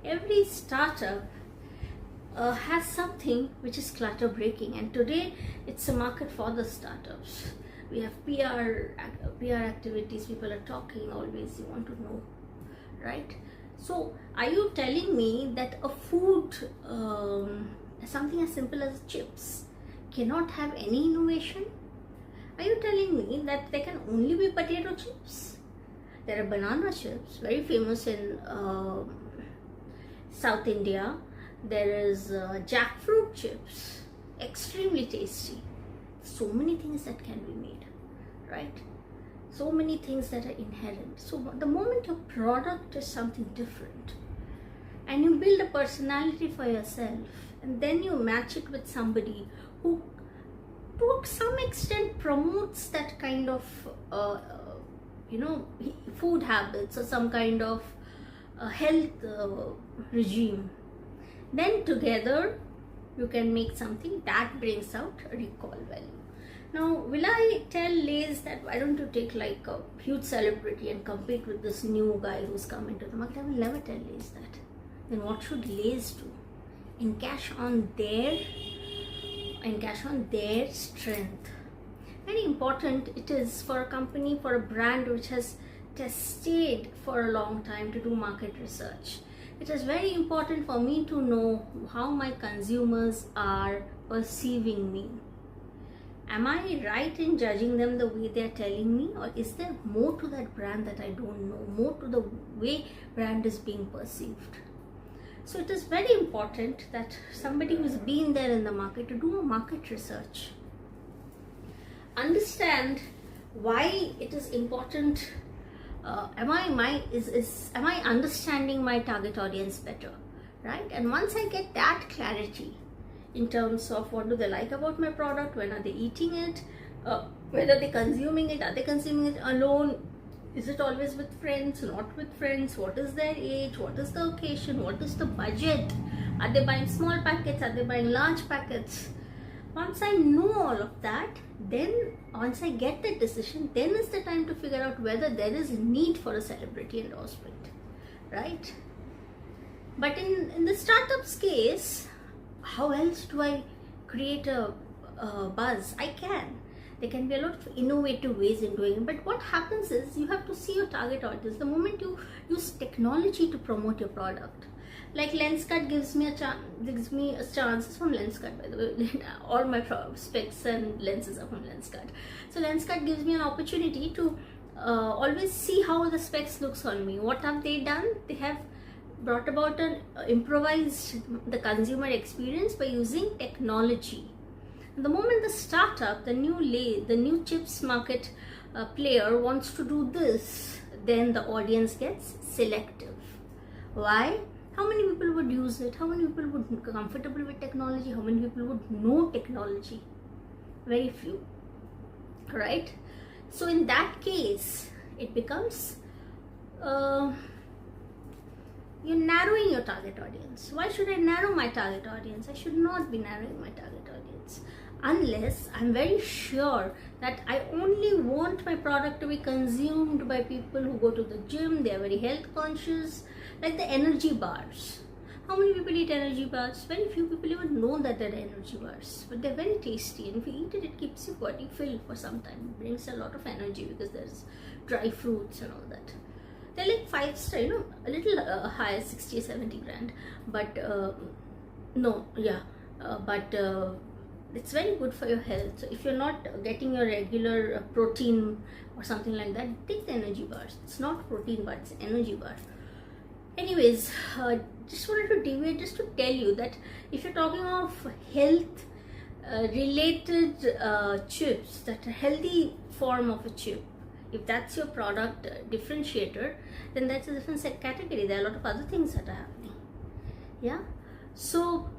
every startup has something which is clutter breaking, and today it's a market for the startups. We have PR activities, people are talking always, you want to know, right? So are you telling me that a food, something as simple as chips, cannot have any innovation? Are you telling me that there can only be potato chips? There are banana chips, very famous in South India. There is jackfruit chips, extremely tasty. So many things that can be made, right? So many things that are inherent. So the moment your product is something different and you build a personality for yourself, and then you match it with somebody who to some extent promotes that kind of food habits or some kind of health regime, then together you can make something that brings out a recall value. Now, will I tell Lay's that why don't you take like a huge celebrity and compete with this new guy who's come into the market? I will never tell Lay's that. Then what should Lay's do? Encash on their strength. Very important it is for a company, for a brand which has tested for a long time to do market research. It is very important for me to know how my consumers are perceiving me. Am I right in judging them the way they are telling me, or is there more to that brand that I don't know, more to the way brand is being perceived? So it is very important that somebody who's been there in the market to do a market research, understand why it is important. Am I understanding my target audience better, right? And once I get that clarity in terms of what do they like about my product, when are they eating it, whether they're consuming it, are they consuming it alone, is it always with friends, not with friends, what is their age, what is the occasion, what is the budget, are they buying small packets, are they buying large packets? Once I know all of that, then once I get that decision, then is the time to figure out whether there is a need for a celebrity endorsement, right? But in the startup's case, how else do I create a buzz? I can. There can be a lot of innovative ways in doing it, but what happens is you have to see your target audience. The moment you use technology to promote your product, like Lenskart gives me a chance. It's from Lenskart, by the way. All my specs and lenses are from Lenskart. So Lenskart gives me an opportunity to always see how the specs looks on me. What have they done? They have brought about an improvised the consumer experience by using technology. The moment the startup, the new chips market player wants to do this, then the audience gets selective. Why? How many people would use it? How many people would be comfortable with technology? How many people would know technology? Very few, right? So in that case, it becomes you're narrowing your target audience. Why should I narrow my target audience? I should not be narrowing my target audience unless I'm very sure that I only want my product to be consumed by people who go to the gym, they are very health conscious, like the energy bars. How many people eat energy bars? Very few people even know that they're energy bars, but they're very tasty, and if you eat it, it keeps your body filled for some time. It brings a lot of energy because there's dry fruits and all that. They're like 5-star, a little higher, 60 or 70 grand, but it's very good for your health. So if you're not getting your regular protein or something like that, take the energy bars. It's not protein bar, it's energy bar. Anyways, just wanted to deviate just to tell you that if you're talking of health related chips, that a healthy form of a chip, if that's your product differentiator, then that's a different category. There are a lot of other things that are happening. Yeah, so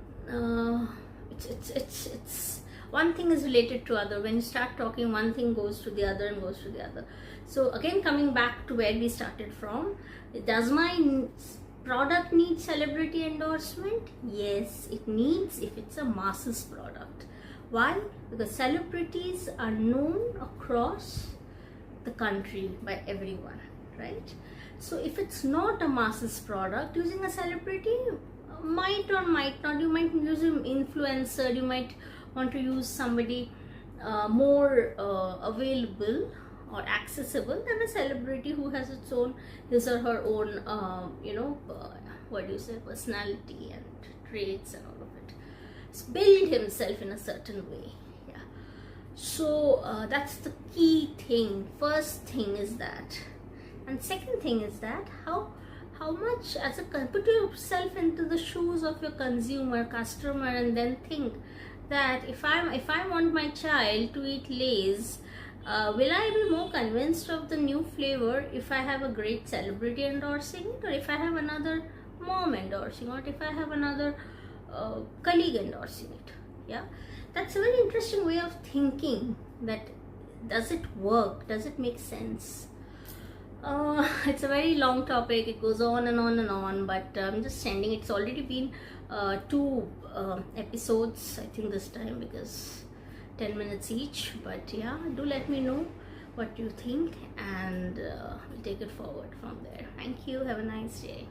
it's one thing is related to other. When you start talking, one thing goes to the other and goes to the other. So again, coming back to where we started from, does my product need celebrity endorsement? Yes, it needs if it's a masses product. Why? Because celebrities are known across the country by everyone, right? So if it's not a masses product, using a celebrity might or might not. You might use an influencer, you might want to use somebody more available or accessible than a celebrity who has its own, his or her own what do you say, personality and traits and all of it. It's build himself in a certain way. Yeah, so that's the key thing. First thing is that, and second thing is that how much, as a put yourself into the shoes of your consumer, customer, and then think that if I want my child to eat Lay's, will I be more convinced of the new flavor if I have a great celebrity endorsing it, or if I have another mom endorsing, or if I have another colleague endorsing it? Yeah, that's a very interesting way of thinking. That does it work? Does it make sense? It's a very long topic. It goes on and on and on, but I'm just ending. It's already been 2 episodes, I think, this time, because 10 minutes each. But yeah, do let me know what you think, and we'll take it forward from there. Thank you. Have a nice day.